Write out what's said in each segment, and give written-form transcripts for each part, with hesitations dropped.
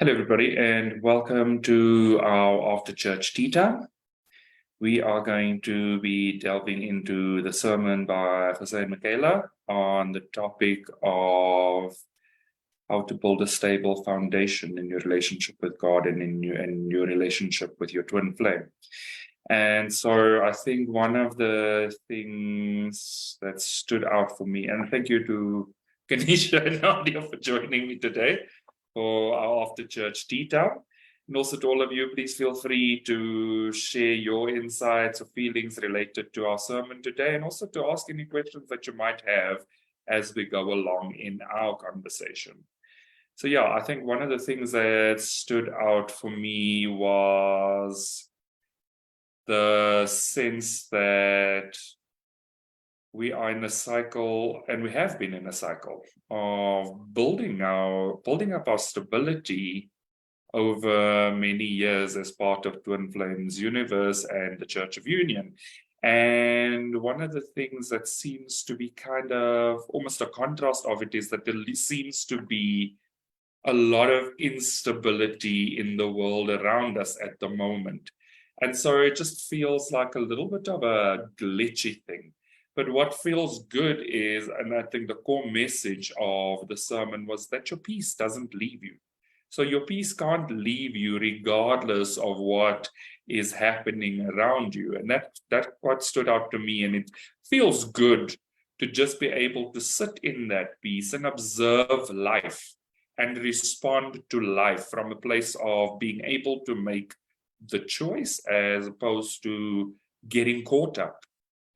Hello, everybody, and welcome to our after church tea time. We are going to be delving into the sermon by Jose and Michaela on the topic of how to build a stable foundation in your relationship with God and in your relationship with your twin flame. And so I think one of the things that stood out for me, and thank you to Kanisha and Nadia for joining me today for our after church tea time. And also to all of you, please feel free to share your insights or feelings related to our sermon today, and also to ask any questions that you might have as we go along in our conversation. So yeah, I think one of the things that stood out for me was the sense that we are in a cycle, and we have been in a cycle of building up our stability over many years as part of Twin Flames Universe and the Church of Union. And one of the things that seems to be kind of almost a contrast of it is that there seems to be a lot of instability in the world around us at the moment. And so it just feels like a little bit of a glitchy thing. But what feels good is, and I think the core message of the sermon was that your peace doesn't leave you. So your peace can't leave you regardless of what is happening around you. And that quite stood out to me. And it feels good to just be able to sit in that peace and observe life and respond to life from a place of being able to make the choice as opposed to getting caught up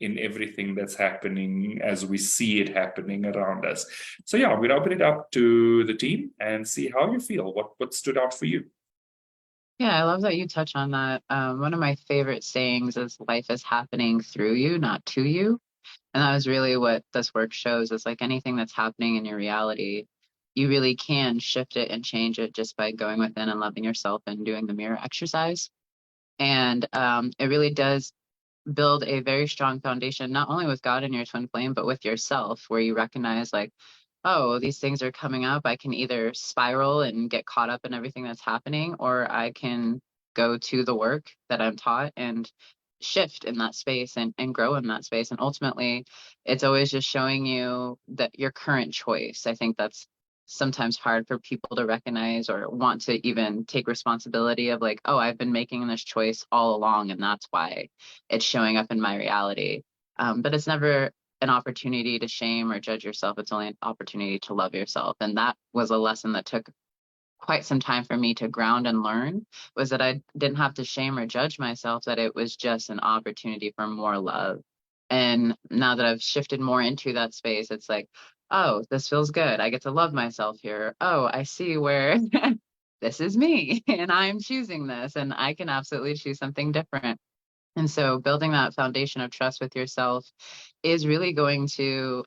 in everything that's happening as we see it happening around us. So yeah, we'll open it up to the team and see how you feel. What stood out for you? Yeah, I love that you touch on that. One of my favorite sayings is life is happening through you, not to you. And that was really what this work shows, is like anything that's happening in your reality, you really can shift it and change it just by going within and loving yourself and doing the mirror exercise. And it really does build a very strong foundation, not only with God and your twin flame, but with yourself, where you recognize like, oh, these things are coming up. I can either spiral and get caught up in everything that's happening, or I can go to the work that I'm taught and shift in that space and grow in that space. And ultimately, it's always just showing you that your current choice. I think that's sometimes hard for people to recognize or want to even take responsibility of like, oh, I've been making this choice all along, and that's why it's showing up in my reality. But it's never an opportunity to shame or judge yourself. It's only an opportunity to love yourself. And that was a lesson that took quite some time for me to ground and learn, was that I didn't have to shame or judge myself, that it was just an opportunity for more love. And now that I've shifted more into that space, it's like, oh, this feels good. I get to love myself here. Oh, I see where this is me and I'm choosing this, and I can absolutely choose something different. And so building that foundation of trust with yourself is really going to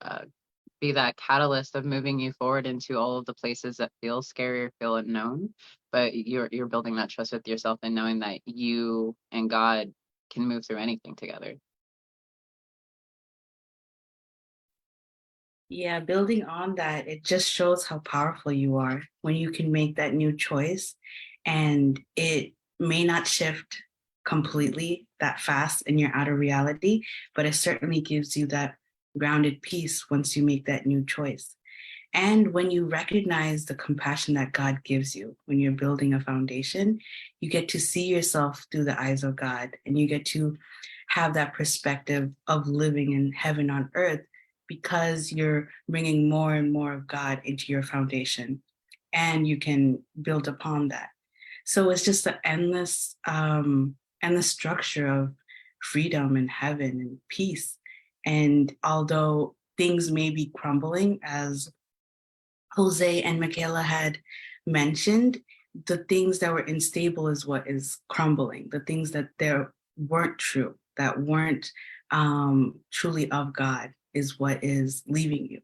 be that catalyst of moving you forward into all of the places that feel scary or feel unknown. But you're building that trust with yourself and knowing that you and God can move through anything together. Yeah, building on that, it just shows how powerful you are when you can make that new choice. And it may not shift completely that fast in your outer reality, but it certainly gives you that grounded peace once you make that new choice. And when you recognize the compassion that God gives you when you're building a foundation, you get to see yourself through the eyes of God, and you get to have that perspective of living in heaven on earth, because you're bringing more and more of God into your foundation, and you can build upon that. So it's just the endless structure of freedom and heaven and peace. And although things may be crumbling, as Jose and Michaela had mentioned, the things that were unstable is what is crumbling. The things that there weren't true, that weren't truly of God, is what is leaving you.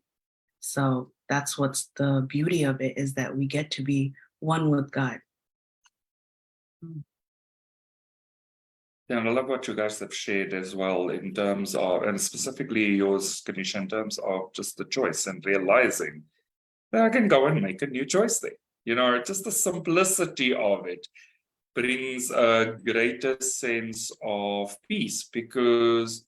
So that's what's the beauty of it, is that we get to be one with God. Yeah, and I love what you guys have shared as well in terms of, and specifically yours, Kanisha, in terms of just the choice and realizing that I can go and make a new choice there. Just the simplicity of it brings a greater sense of peace, because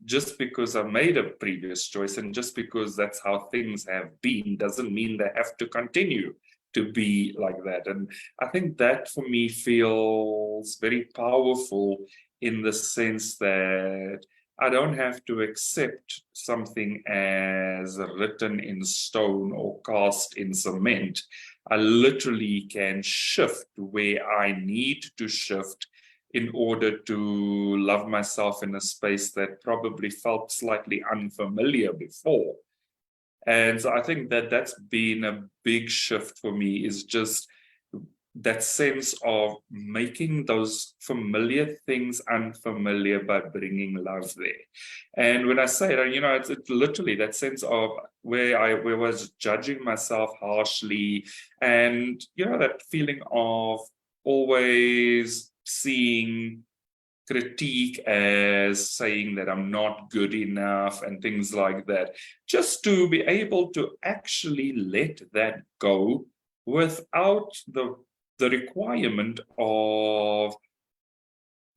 just because I made a previous choice and just because that's how things have been doesn't mean they have to continue to be like that. And I think that for me feels very powerful, in the sense that I don't have to accept something as written in stone or cast in cement. I literally can shift where I need to shift in order to love myself in a space that probably felt slightly unfamiliar before. And so I think that that's been a big shift for me, is just that sense of making those familiar things unfamiliar by bringing love there. And when I say that, it's literally that sense of where I was judging myself harshly, and that feeling of always seeing critique as saying that I'm not good enough and things like that, just to be able to actually let that go without the requirement of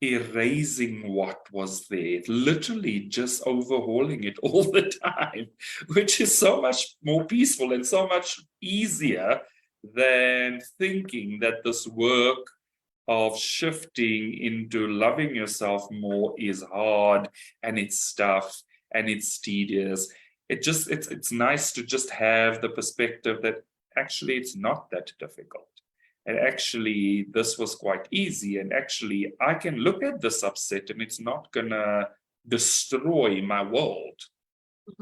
erasing what was there, literally just overhauling it all the time, which is so much more peaceful and so much easier than thinking that this work of shifting into loving yourself more is hard and it's tough and it's tedious. It's nice to just have the perspective that actually it's not that difficult. And actually, this was quite easy. And actually, I can look at this upset and it's not gonna destroy my world.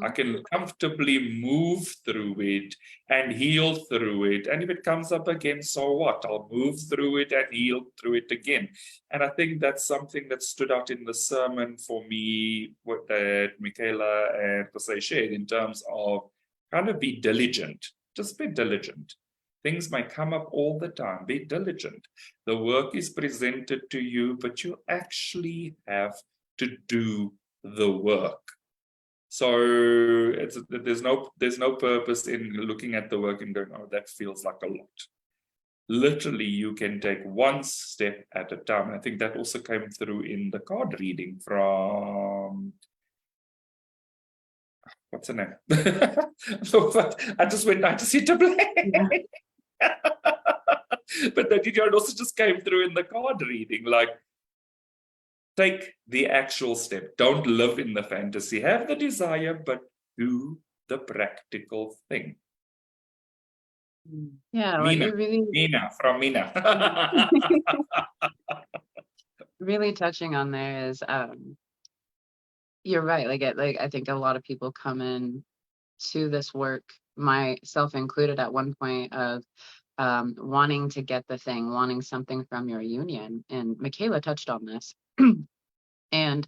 I can comfortably move through it and heal through it. And if it comes up again, so what? I'll move through it and heal through it again. And I think that's something that stood out in the sermon for me, what that Michaela and Jose shared, in terms of kind of be diligent. Just be diligent. Things might come up all the time. Be diligent. The work is presented to you, but you actually have to do the work. So there's no purpose in looking at the work and going, oh, that feels like a lot. Literally, you can take one step at a time. And I think that also came through in the card reading from, what's her name? I just hit a blank. But that also just came through in the card reading, like, take the actual step. Don't live in the fantasy. Have the desire, but do the practical thing. Yeah, what Mina, you're really from Mina. really touching on there is you're right. Like I think a lot of people come in to this work, myself included, at one point, of wanting to get the thing, wanting something from your union. And Michaela touched on this. And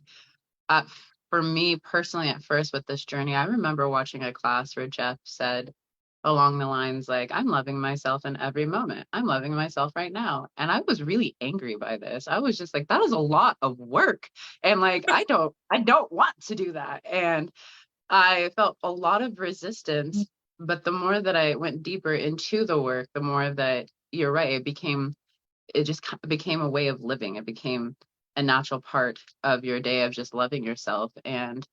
uh, for me personally, at first with this journey, I remember watching a class where Jeff said along the lines like, I'm loving myself in every moment. I'm loving myself right now. And I was really angry by this. I was just like, that is a lot of work. And like, I don't want to do that. And I felt a lot of resistance. But the more that I went deeper into the work, the more that, you're right, it just became a way of living. It became a natural part of your day of just loving yourself. And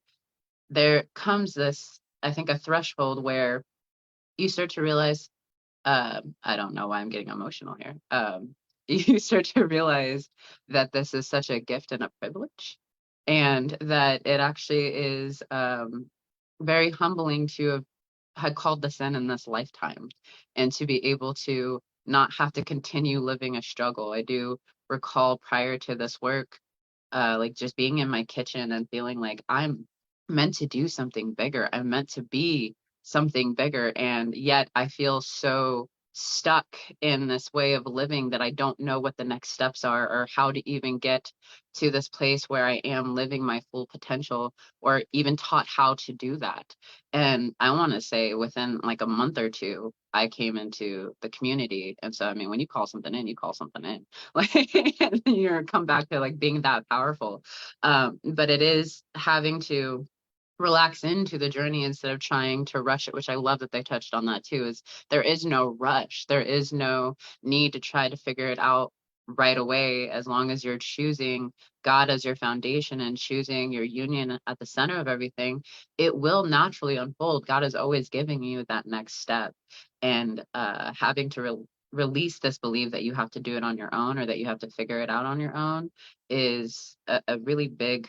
there comes this, I think, a threshold where you start to realize, I don't know why I'm getting emotional here. You start to realize that this is such a gift and a privilege, and that it actually is very humbling to have had called this in this lifetime, and to be able to not have to continue living a struggle. I do recall prior to this work, like just being in my kitchen and feeling like I'm meant to do something bigger. I'm meant to be something bigger. And yet I feel so stuck in this way of living that I don't know what the next steps are, or how to even get to this place where I am living my full potential, or even taught how to do that. And I want to say within like a month or two, I came into the community. And so, I mean, when you call something in, you call something in. Like, and you're come back to like being that powerful. But it is having to relax into the journey instead of trying to rush it, which I love that they touched on that too, is there is no rush. There is no need to try to figure it out right away. As long as you're choosing God as your foundation and choosing your union at the center of everything, it will naturally unfold. God is always giving you that next step, and having to release this belief that you have to do it on your own or that you have to figure it out on your own is a really big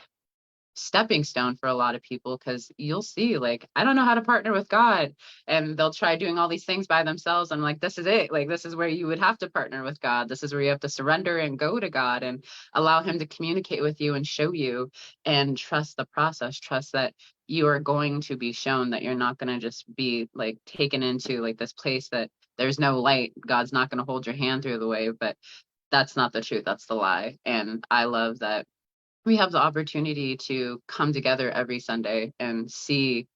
stepping stone for a lot of people, because you'll see, like, I don't know how to partner with God, and they'll try doing all these things by themselves. I'm like, this is it. Like, this is where you would have to partner with God. This is where you have to surrender and go to God and allow him to communicate with you and show you, and trust the process. Trust that you are going to be shown, that you're not going to just be like taken into like this place that there's no light. God's not going to hold your hand through the way. But that's not the truth. That's the lie. And I love that we have the opportunity to come together every Sunday and see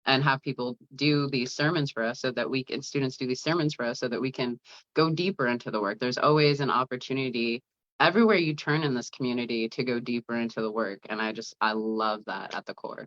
and have people do these sermons for us, so that we can, students do these sermons for us, so that we can go deeper into the work. There's always an opportunity everywhere you turn in this community to go deeper into the work. And I love that at the core.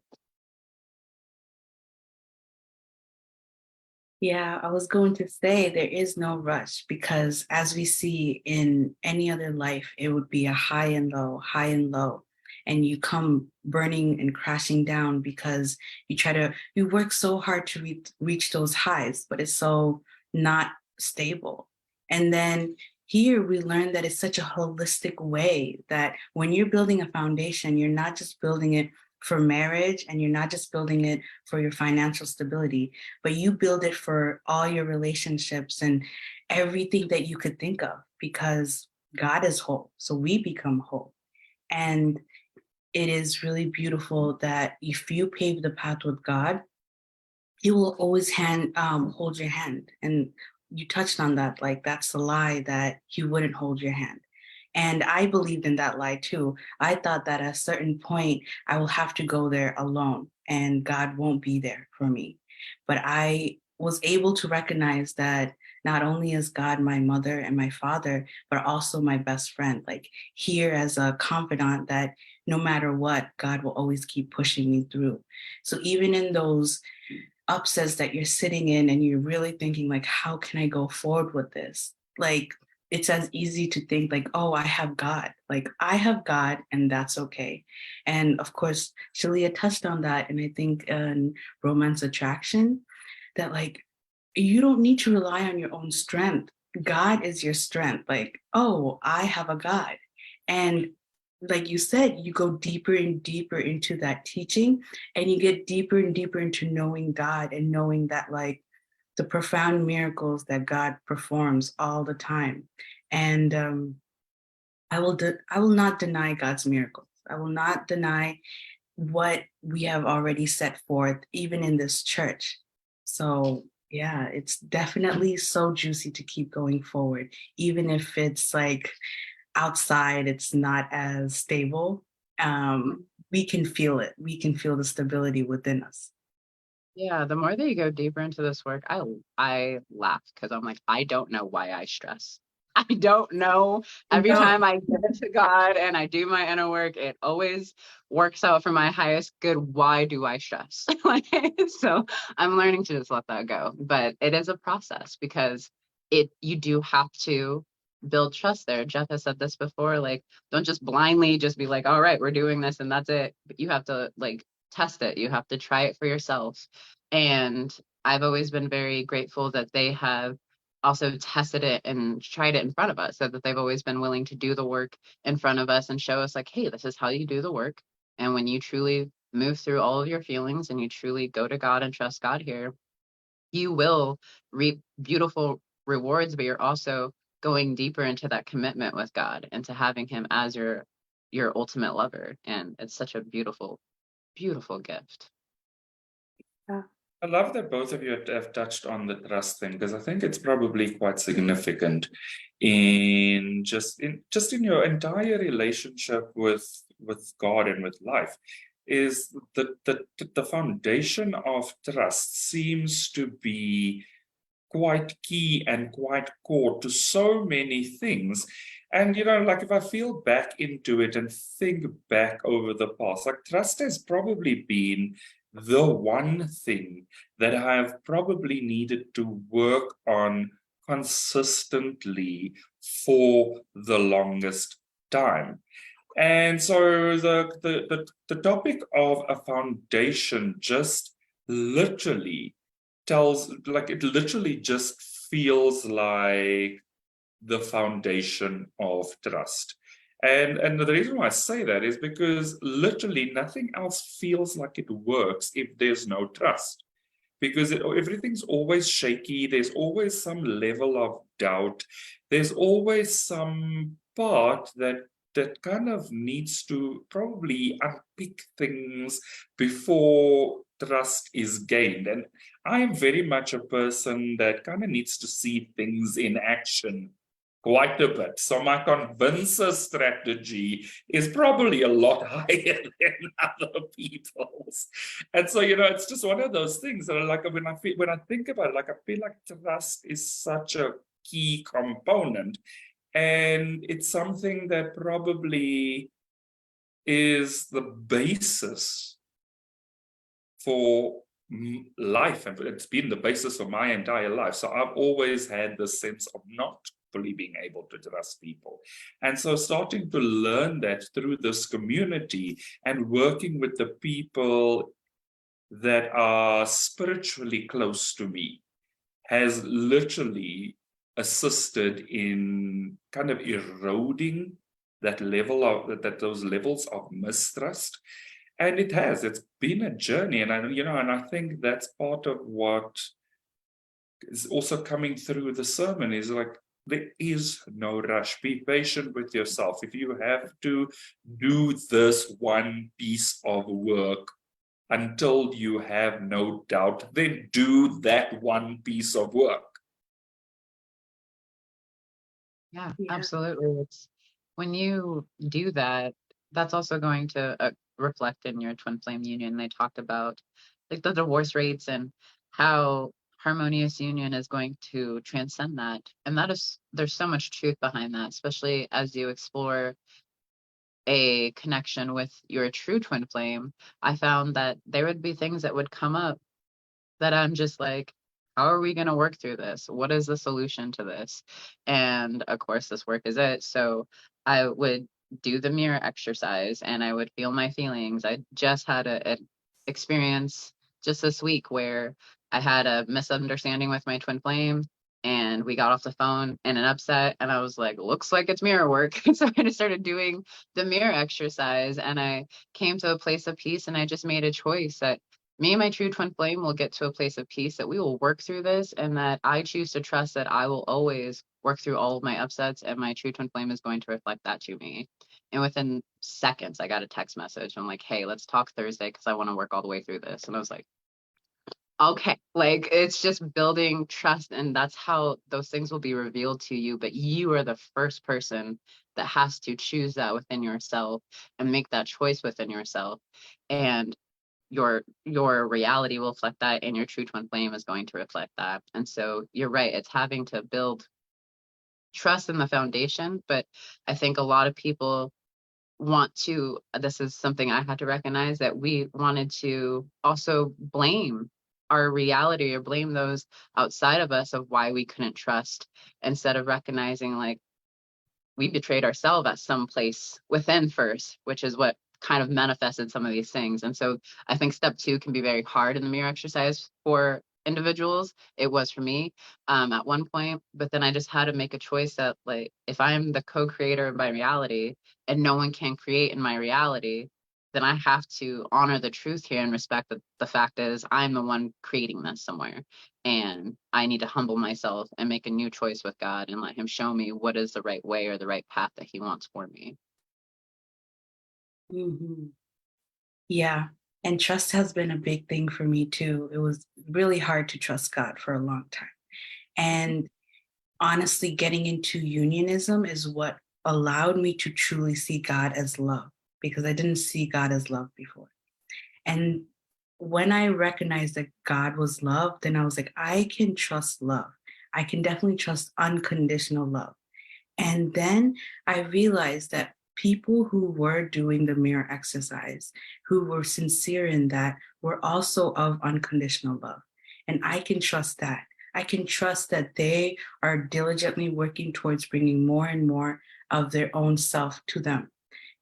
Yeah, I was going to say there is no rush, because as we see in any other life, it would be a high and low, high and low. And you come burning and crashing down because you work so hard to reach those highs, but it's so not stable. And then here we learn that it's such a holistic way, that when you're building a foundation, you're not just building it for marriage, and you're not just building it for your financial stability, but you build it for all your relationships and everything that you could think of, because God is whole. So we become whole. And it is really beautiful that if you pave the path with God, he will always hold your hand. And you touched on that, like that's the lie, that he wouldn't hold your hand. And I believed in that lie too. I thought that at a certain point, I will have to go there alone and God won't be there for me. But I was able to recognize that not only is God my mother and my father, but also my best friend, like here as a confidant, that no matter what, God will always keep pushing me through. So even in those upsets that you're sitting in and you're really thinking like, how can I go forward with this? Like, it's as easy to think like, oh, I have God. Like, I have God, and that's okay. And of course, Shaleia touched on that. And I think in Romance Attraction, that like, you don't need to rely on your own strength. God is your strength. Like, oh, I have a God. And like you said, you go deeper and deeper into that teaching, and you get deeper and deeper into knowing God, and knowing that like the profound miracles that God performs all the time. And I will not deny God's miracles. I will not deny what we have already set forth, even in this church. So yeah, it's definitely so juicy to keep going forward, even if it's like outside, it's not as stable. We can feel it. We can feel the stability within us. Yeah, the more that you go deeper into this work, I laugh, because I'm like, I don't know why I stress. I don't know. Every No, time I give it to God and I do my inner work, it always works out for my highest good. Why do I stress? Like, so I'm learning to just let that go. But it is a process, because you do have to build trust there. Jeff has said this before, like, don't just blindly just be like, all right, we're doing this and that's it. But you have to like test it. You have to try it for yourself. And I've always been very grateful that they have also tested it and tried it in front of us, so that they've always been willing to do the work in front of us and show us like, hey, this is how you do the work. And when you truly move through all of your feelings and you truly go to God and trust God here, you will reap beautiful rewards, but you're also going deeper into that commitment with God and to having him as your ultimate lover. And it's such a beautiful, beautiful gift. I love that both of you have touched on the trust thing, because I think it's probably quite significant in just in your entire relationship with God and with life. Is the foundation of trust seems to be quite key and quite core to so many things. And, like if I feel back into it and think back over the past, like trust has probably been the one thing that I have probably needed to work on consistently for the longest time. And so the topic of a foundation just literally tells, like, it literally just feels like the foundation of trust. And the reason why I say that is because literally nothing else feels like it works if there's no trust. Because everything's always shaky, there's always some level of doubt, there's always some part that kind of needs to probably unpick things before trust is gained. And I am very much a person that kind of needs to see things in action quite a bit. So my convincer strategy is probably a lot higher than other people's. And so, it's just one of those things that are like, when I think about it, like, I feel like trust is such a key component. And it's something that probably is the basis for life, and it's been the basis of my entire life. So I've always had this sense of not fully being able to trust people. And so starting to learn that through this community and working with the people that are spiritually close to me has literally assisted in kind of eroding those levels of mistrust. And it's been a journey. And I think that's part of what is also coming through the sermon is like, there is no rush. Be patient with yourself. If you have to do this one piece of work until you have no doubt, then do that one piece of work. Yeah, absolutely. It's when you do that, that's also going to reflect in your twin flame union. They talked about like the divorce rates and how harmonious union is going to transcend that. And there's so much truth behind that, especially as you explore a connection with your true twin flame. I found that there would be things that would come up that I'm just like, how are we going to work through this? What is the solution to this? And of course, this work is it. So I would do the mirror exercise and I would feel my feelings. I just had an experience just this week where I had a misunderstanding with my twin flame and we got off the phone in an upset and I was like, looks like it's mirror work. So I just started doing the mirror exercise and I came to a place of peace and I just made a choice that me and my true twin flame will get to a place of peace, that we will work through this, and that I choose to trust that I will always work through all of my upsets, and my true twin flame is going to reflect that to me. And within seconds, I got a text message. I'm like, hey, let's talk Thursday because I want to work all the way through this. And I was like, okay, like it's just building trust, and that's how those things will be revealed to you. But you are the first person that has to choose that within yourself and make that choice within yourself. And your reality will reflect that and your true twin flame is going to reflect that. And so you're right, it's having to build trust in the foundation. But I think a lot of people this is something I had to recognize, that we wanted to also blame our reality or blame those outside of us of why we couldn't trust, instead of recognizing like we betrayed ourselves at some place within first, which is what kind of manifested some of these things. And so I think step 2 can be very hard in the mirror exercise for individuals. It was for me at one point, but then I just had to make a choice that like, if I'm the co-creator of my reality and no one can create in my reality, then I have to honor the truth here and respect that the fact is I'm the one creating this somewhere. And I need to humble myself and make a new choice with God and let him show me what is the right way or the right path that he wants for me. Mm-hmm. Yeah. And trust has been a big thing for me too. It was really hard to trust God for a long time. And honestly, getting into unionism is what allowed me to truly see God as love, because I didn't see God as love before. And when I recognized that God was love, then I was like, I can trust love. I can definitely trust unconditional love. And then I realized that people who were doing the mirror exercise, who were sincere in that, were also of unconditional love. And I can trust that. I can trust that they are diligently working towards bringing more and more of their own self to them.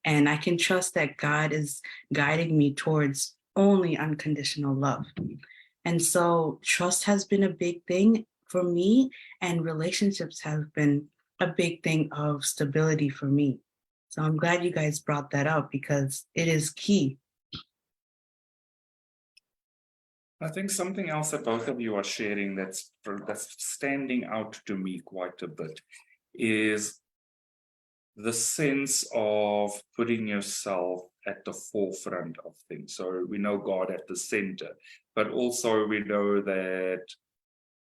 And I can trust that God is guiding me towards only unconditional love. And so trust has been a big thing for me, and relationships have been a big thing of stability for me. So I'm glad you guys brought that up because it is key. I think something else that both of you are sharing that's standing out to me quite a bit is the sense of putting yourself at the forefront of things. So we know God at the center, but also we know that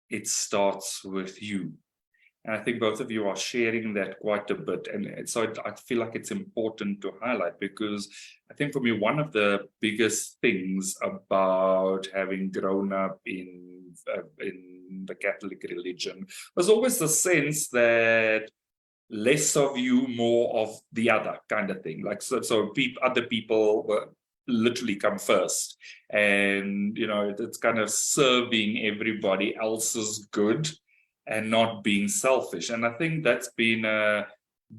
it starts with you. And I think both of you are sharing that quite a bit. And so I feel like it's important to highlight, because I think for me, one of the biggest things about having grown up in the Catholic religion was always the sense that less of you, more of the other kind of thing. Like, so other people were literally come first. And, it's kind of serving everybody else's good and not being selfish. And I think that's been a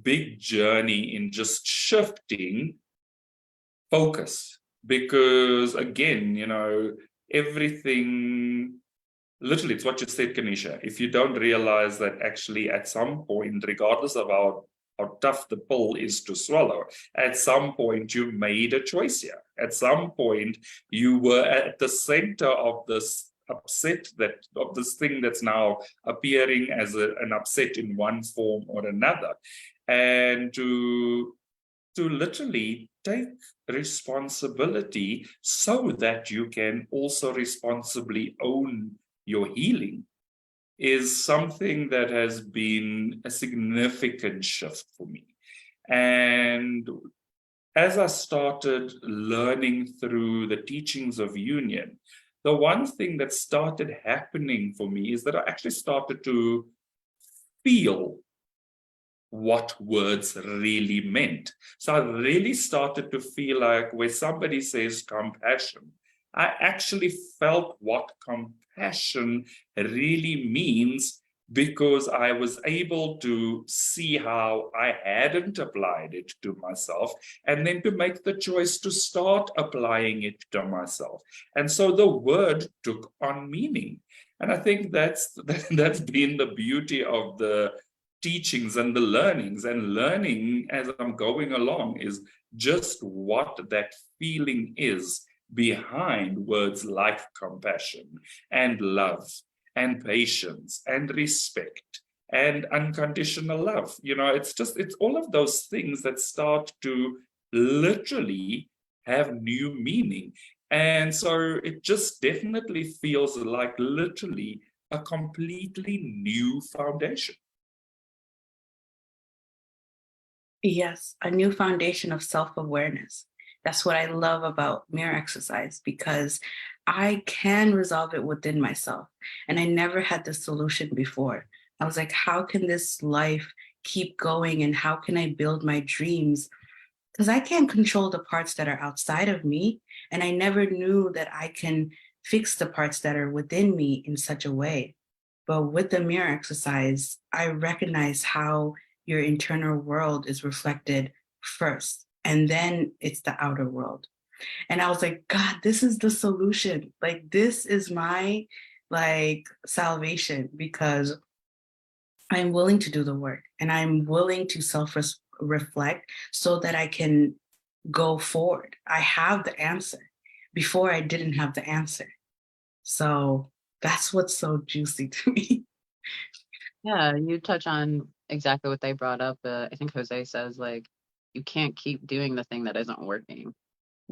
big journey in just shifting focus, because again, everything, literally, it's what you said, Kanisha. If you don't realize that actually at some point, regardless of how tough the pill is to swallow, at some point you made a choice here. At some point you were at the center of this of this thing that's now appearing as an upset in one form or another, and to literally take responsibility so that you can also responsibly own your healing is something that has been a significant shift for me. And as I started learning through the teachings of union, the one thing that started happening for me is that I actually started to feel what words really meant. So I really started to feel like when somebody says compassion, I actually felt what compassion really means, because I was able to see how I hadn't applied it to myself, and then to make the choice to start applying it to myself. And so the word took on meaning. And I think that's been the beauty of the teachings and the learnings. And learning as I'm going along is just what that feeling is behind words like compassion and love and patience and respect and unconditional love. It's all of those things that start to literally have new meaning. And so it just definitely feels like literally a completely new foundation. Yes, a new foundation of self-awareness. That's what I love about mirror exercise, because I can resolve it within myself. And I never had the solution before. I was like, how can this life keep going? And how can I build my dreams? Because I can't control the parts that are outside of me. And I never knew that I can fix the parts that are within me in such a way. But with the mirror exercise, I recognize how your internal world is reflected first, and then it's the outer world. And I was like, God, this is the solution. Like, this is my salvation, because I'm willing to do the work and I'm willing to self-reflect so that I can go forward. I have the answer. Before, I didn't have the answer. So that's what's so juicy to me. Yeah, you touch on exactly what they brought up. I think Jose says, like, you can't keep doing the thing that isn't working.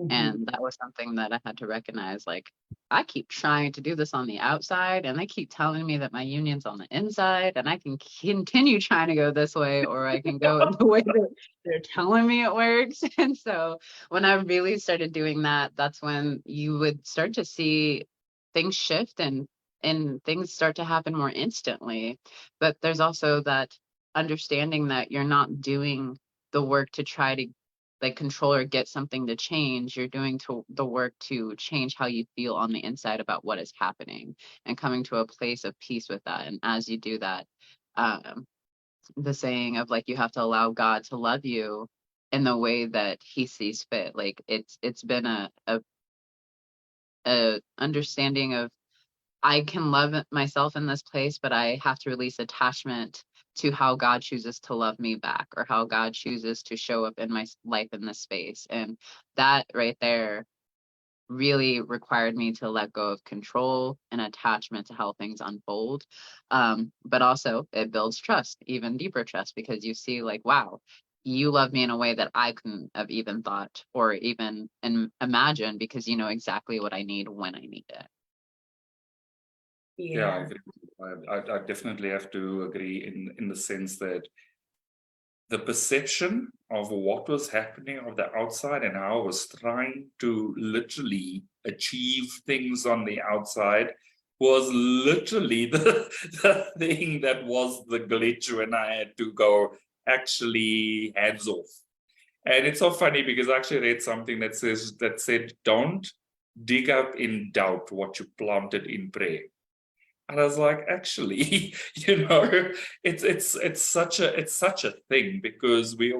And that was something that I had to recognize. Like, I keep trying to do this on the outside, and they keep telling me that my union's on the inside, and I can continue trying to go this way, or I can go the way that they're telling me it works. And so when I really started doing that, that's when you would start to see things shift and things start to happen more instantly. But there's also that understanding that you're not doing the work to try to like control or get something to change. You're doing the work to change how you feel on the inside about what is happening and coming to a place of peace with that. And as you do that, the saying of like you have to allow God to love you in the way that he sees fit. Like it's been a understanding of I can love myself in this place, but I have to release attachment to how God chooses to love me back, or how God chooses to show up in my life in this space. And that right there really required me to let go of control and attachment to how things unfold. But also it builds trust, even deeper trust, because you see like, wow, you love me in a way that I couldn't have even thought or even imagined, because you know exactly what I need when I need it. Yeah, I agree. I definitely have to agree in the sense that the perception of what was happening on the outside and how I was trying to literally achieve things on the outside was literally the thing that was the glitch when I had to go actually hands off. And it's so funny because I actually read something that said, don't dig up in doubt what you planted in prayer. And I was like, actually, it's such a thing, because we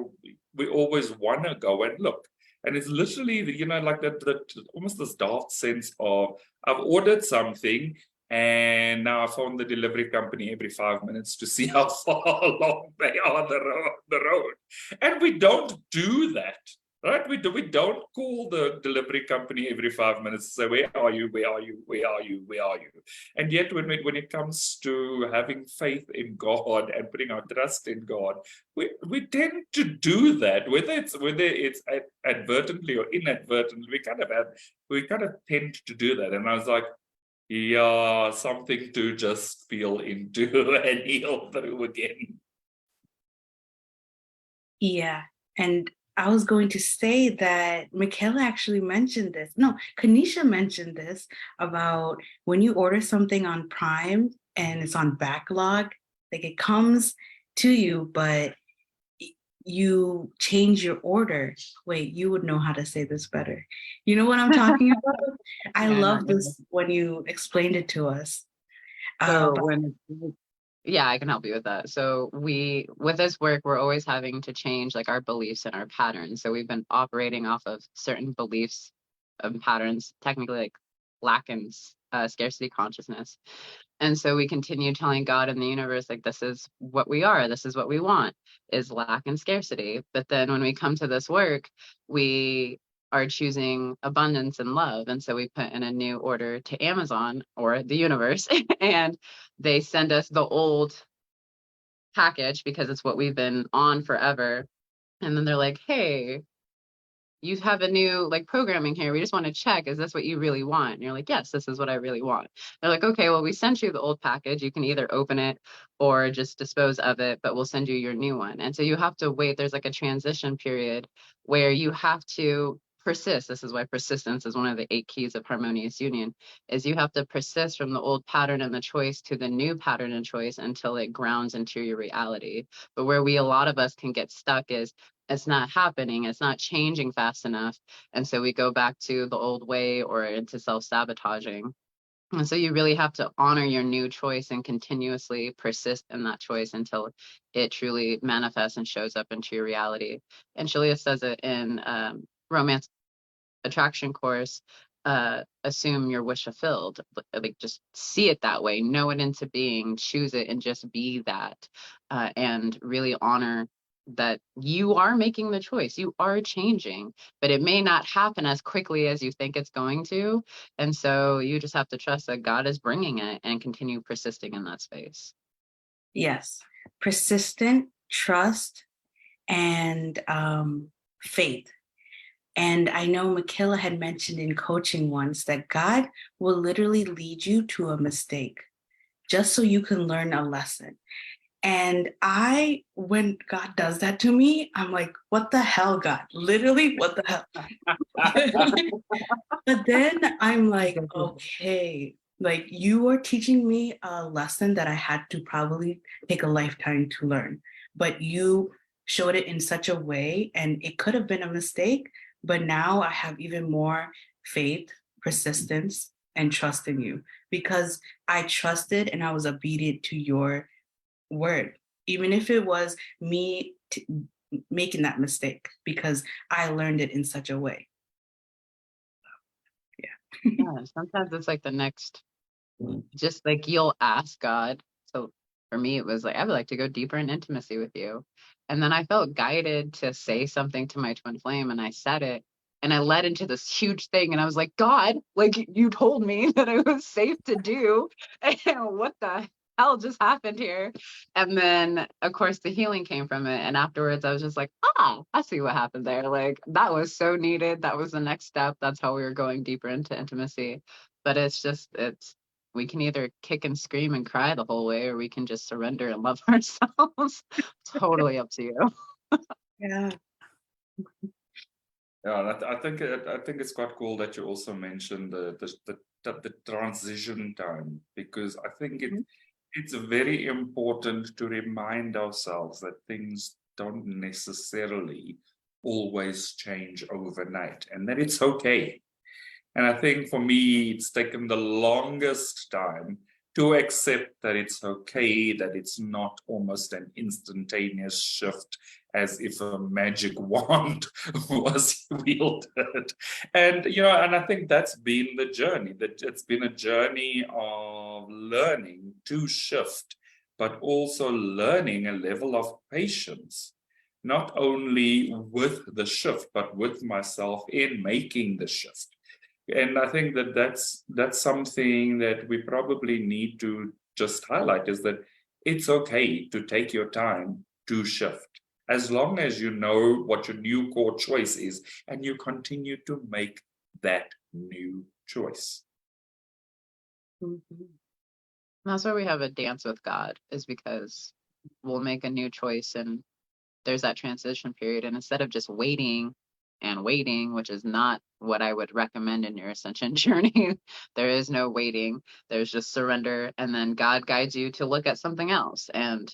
always want to go and look, and it's literally like that almost this daft sense of I've ordered something and now I phone the delivery company every 5 minutes to see how far along they are the road, and we don't do that. Right, we don't call the delivery company every 5 minutes to say, where are you, where are you, where are you, where are you? And yet when it comes to having faith in God and putting our trust in God, we tend to do that, whether it's advertently or inadvertently. We kind of tend to do that. And I was like, yeah, something to just feel into and heal through again. Yeah. And I was going to say that Michaela actually mentioned this. No, Kanisha mentioned this about when you order something on Prime and it's on backlog, like it comes to you, but you change your order. Wait, you would know how to say this better. You know what I'm talking about? I love this when you explained it to us. So yeah, I can help you with that. So with this work, we're always having to change like our beliefs and our patterns. So we've been operating off of certain beliefs and patterns, technically like lack and scarcity consciousness. And so we continue telling God and the universe, like, this is what we are, this is what we want, is lack and scarcity. But then when we come to this work, we are choosing abundance and love. And so we put in a new order to Amazon or the universe, and they send us the old package because it's what we've been on forever. And then they're like, hey, you have a new like programming here. We just want to check, is this what you really want? And you're like, yes, this is what I really want. They're like, okay, well, we sent you the old package. You can either open it or just dispose of it, but we'll send you your new one. And so you have to wait. There's like a transition period where you have to persist. This is why persistence is one of the 8 keys of harmonious union, is you have to persist from the old pattern and the choice to the new pattern and choice until it grounds into your reality. But where a lot of us can get stuck is it's not happening, it's not changing fast enough. And so we go back to the old way or into self-sabotaging. And so you really have to honor your new choice and continuously persist in that choice until it truly manifests and shows up into your reality. And Shaleia says it in Romance Attraction course, assume your wish fulfilled, like just see it that way, know it into being, choose it, and just be that, and really honor that you are making the choice, you are changing, but it may not happen as quickly as you think it's going to. And so you just have to trust that God is bringing it and continue persisting in that space. Yes, persistent trust and faith. And I know Michaela had mentioned in coaching once that God will literally lead you to a mistake just so you can learn a lesson. And when God does that to me, I'm like, what the hell, God? Literally, what the hell? But then I'm like, okay, like you are teaching me a lesson that I had to probably take a lifetime to learn. But you showed it in such a way, and it could have been a mistake, but now I have even more faith, persistence, and trust in you, because I trusted and I was obedient to your word, even if it was me making that mistake, because I learned it in such a way. Yeah, sometimes it's like the next, just like you'll ask God. So for me, it was like, I would like to go deeper in intimacy with you. And then I felt guided to say something to my twin flame, and I said it. And I led into this huge thing. And I was like, God, like you told me that it was safe to do. And what the hell just happened here? And then, of course, the healing came from it. And afterwards, I was just like, I see what happened there. Like that was so needed. That was the next step. That's how we were going deeper into intimacy. But it's we can either kick and scream and cry the whole way, or we can just surrender and love ourselves. Totally up to you. Yeah. Yeah, I think it's quite cool that you also mentioned the transition time, because I think it's very important to remind ourselves that things don't necessarily always change overnight, and that it's okay. And I think for me, it's taken the longest time to accept that it's okay, that it's not almost an instantaneous shift as if a magic wand was wielded. And, and I think that's been the journey, that it's been a journey of learning to shift, but also learning a level of patience, not only with the shift, but with myself in making the shift. And I think that that's something that we probably need to just highlight, is that it's okay to take your time to shift, as long as you know what your new core choice is and you continue to make that new choice. Mm-hmm. That's why we have a dance with God, is because we'll make a new choice and there's that transition period. And instead of just waiting and waiting, which is not what I would recommend in your ascension journey, there is no waiting. There's just surrender. And then God guides you to look at something else and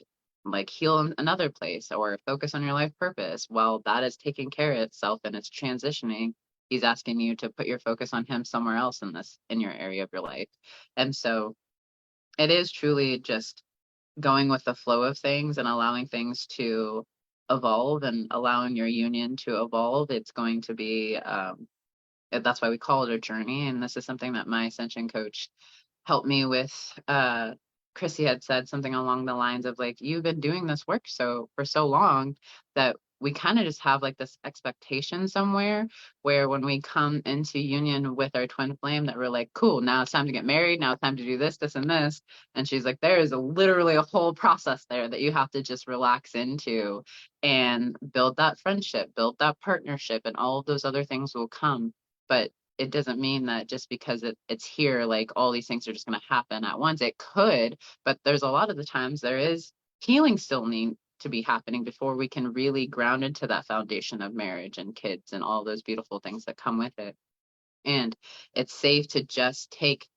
like heal in another place or focus on your life purpose. While that is taking care of itself and it's transitioning, he's asking you to put your focus on him somewhere else in your area of your life. And so it is truly just going with the flow of things and allowing things to evolve and allowing your union to evolve. It's going to be that's why we call it a journey. And this is something that my ascension coach helped me with. Chrissy had said something along the lines of like, you've been doing this work for so long that we kind of just have like this expectation somewhere where when we come into union with our twin flame that we're like, cool, now it's time to get married, now it's time to do this, this, and this. And she's like, there is literally a whole process there that you have to just relax into and build that friendship, build that partnership, and all of those other things will come. But it doesn't mean that just because it's here, like all these things are just going to happen at once. It could, but there's a lot of the times there is healing still need to be happening before we can really ground into that foundation of marriage and kids and all those beautiful things that come with it. And it's safe to just take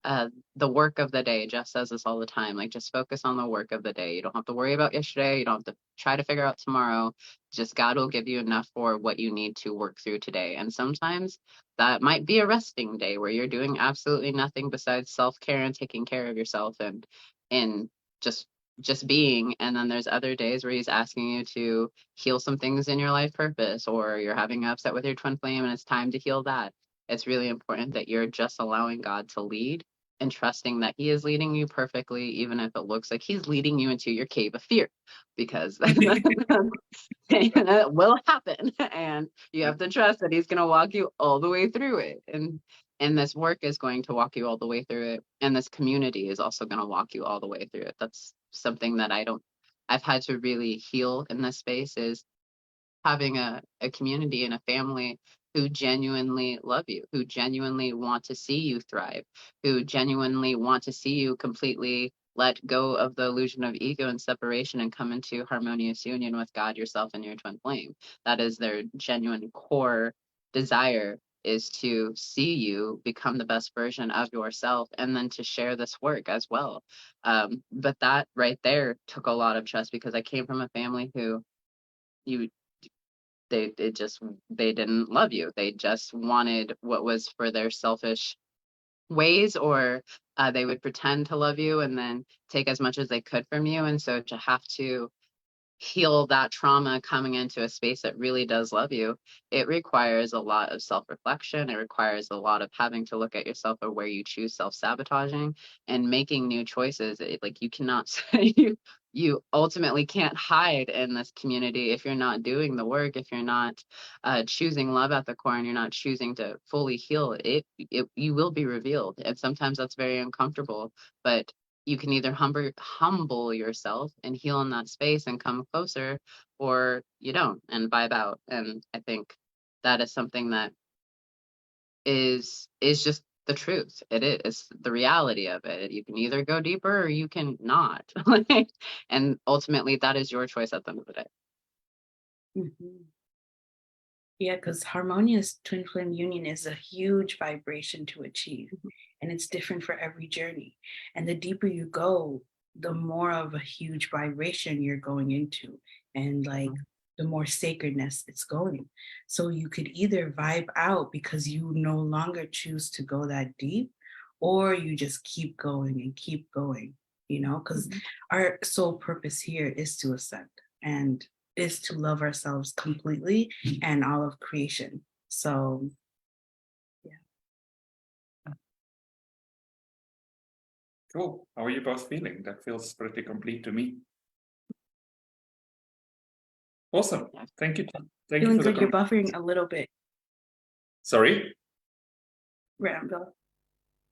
the work of the day. Jeff says this all the time, like just focus on the work of the day. You don't have to worry about yesterday. You don't have to try to figure out tomorrow. Just God will give you enough for what you need to work through today. And sometimes that might be a resting day where you're doing absolutely nothing besides self-care and taking care of yourself and just being. And then there's other days where he's asking you to heal some things in your life purpose, or you're having an upset with your twin flame and it's time to heal that. It's really important that you're just allowing God to lead and trusting that he is leading you perfectly, even if it looks like he's leading you into your cave of fear, because that will happen. And you have to trust that he's going to walk you all the way through it. And this work is going to walk you all the way through it. And this community is also going to walk you all the way through it. That's something that I've had to really heal in this space, is having a community and a family who genuinely love you, who genuinely want to see you thrive, who genuinely want to see you completely let go of the illusion of ego and separation and come into harmonious union with God, yourself, and your twin flame. That is their genuine core desire, is to see you become the best version of yourself and then to share this work as well. But that right there took a lot of trust, because I came from a family who they didn't love you. They just wanted what was for their selfish ways, or they would pretend to love you and then take as much as they could from you. And so to have to heal that trauma coming into a space that really does love you, it requires a lot of self-reflection. It requires a lot of having to look at yourself or where you choose self-sabotaging and making new choices. Like you cannot say you ultimately can't hide in this community if you're not doing the work, if you're not choosing love at the core, and you're not choosing to fully heal it, you will be revealed. And sometimes that's very uncomfortable, but you can either humble yourself and heal in that space and come closer, or you don't and vibe out. And I think that is something that is just the truth. It is the reality of it. You can either go deeper or you can not. And ultimately that is your choice at the end of the day. Mhm. Yeah, because harmonious twin flame union is a huge vibration to achieve, and it's different for every journey. And the deeper you go, the more of a huge vibration you're going into, and like the more sacredness it's going. So you could either vibe out because you no longer choose to go that deep, or you just keep going and keep going, because our sole purpose here is to ascend. And is to love ourselves completely and all of creation. So, yeah. Cool. How are you both feeling? That feels pretty complete to me. Awesome. Thank you. Thank you Feeling for the good. You're buffering a little bit, Sorry? Randall.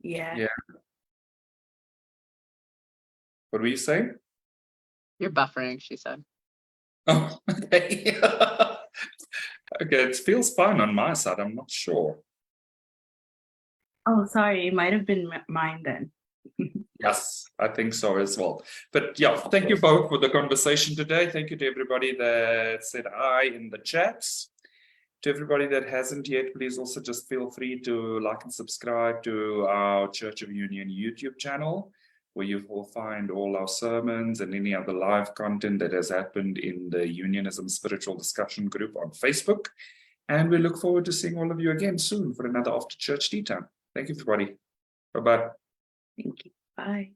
Yeah. Yeah. What were you saying? You're buffering, she said. Oh, okay. Okay, it feels fine on my side. I'm not sure. Oh, sorry. It might have been mine then. Yes, I think so as well. But yeah, thank you both for the conversation today. Thank you to everybody that said hi in the chats. To everybody that hasn't yet, please also just feel free to like and subscribe to our Church of Union YouTube channel, where you will find all our sermons and any other live content that has happened in the Unionism Spiritual Discussion Group on Facebook. And we look forward to seeing all of you again soon for another After Church Tea Time. Thank you, everybody. Bye-bye. Thank you. Bye.